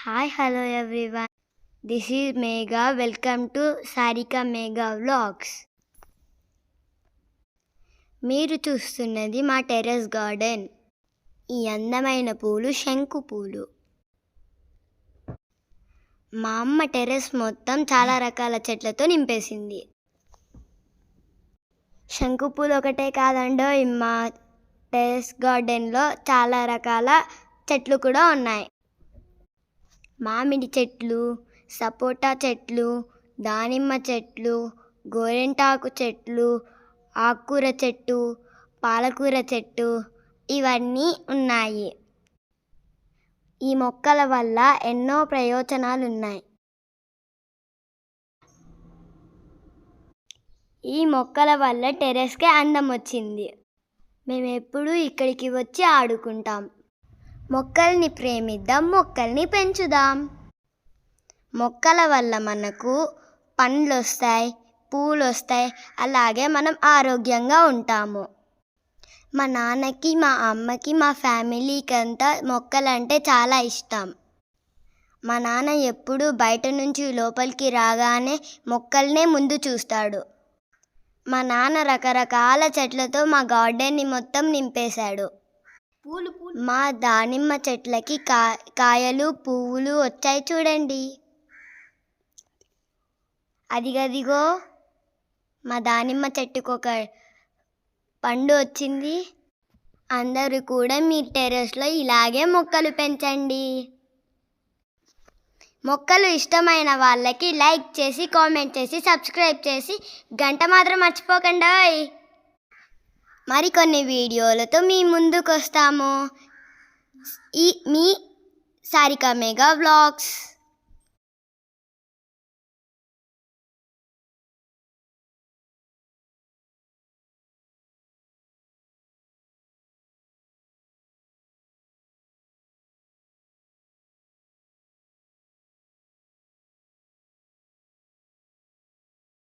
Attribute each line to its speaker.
Speaker 1: Hi, hello everyone. This is Mega. Welcome to Sarika Mega Vlogs. మీరు చూస్తున్నది మా terrace garden. ఈ అందమైన పూలు శంకు పూలు. మా అమ్మ టెర్రస్ మొత్తం చాలా రకాల చెట్లతో నింపేసింది. శంకు పూలు ఒకటే కాదండోయ్, మా టెర్రస్ గార్డెన్లో చాలా రకాల చెట్లు కూడా ఉన్నాయి. మామిడి చెట్లు, సపోటా చెట్లు, దానిమ్మ చెట్లు, గోరింటాకు చెట్లు, ఆకుకూర చెట్టు, పాలకూర చెట్టు ఇవన్నీ ఉన్నాయి. ఈ మొక్కల వల్ల ఎన్నో ప్రయోజనాలున్నాయి. ఈ మొక్కల వల్ల టెర్రస్కే అందం వచ్చింది. మేము ఎప్పుడూ ఇక్కడికి వచ్చి ఆడుకుంటాం. మొక్కల్ని ప్రేమిద్దాం, మొక్కల్ని పెంచుదాం. మొక్కల వల్ల మనకు పండ్లు వస్తాయి, పూలు వస్తాయి, అలాగే మనం ఆరోగ్యంగా ఉంటాము. మా నాన్నకి, మా అమ్మకి, మా ఫ్యామిలీకి అంతా మొక్కలంటే చాలా ఇష్టం. మా నాన్న ఎప్పుడూ బయట నుంచి లోపలికి రాగానే మొక్కల్నే ముందు చూస్తాడు. మా నాన్న రకరకాల చెట్లతో మా గార్డెన్ని మొత్తం నింపేశాడు. మా దానిమ్మ చెట్లకి కాయలు, పువ్వులు వచ్చాయి చూడండి. అదిగదిగో మా దానిమ్మ చెట్టుకు ఒక పండు వచ్చింది. అందరూ కూడా మీ టెర్రస్లో ఇలాగే మొక్కలు పెంచండి. మొక్కలు ఇష్టమైన వాళ్ళకి లైక్ చేసి, కామెంట్ చేసి, సబ్స్క్రైబ్ చేసి గంట మాత్రం మర్చిపోకండి. మరికొన్ని వీడియోలతో మీ ముందుకు వస్తాము. మీ సారికా మెగా వ్లాగ్స్.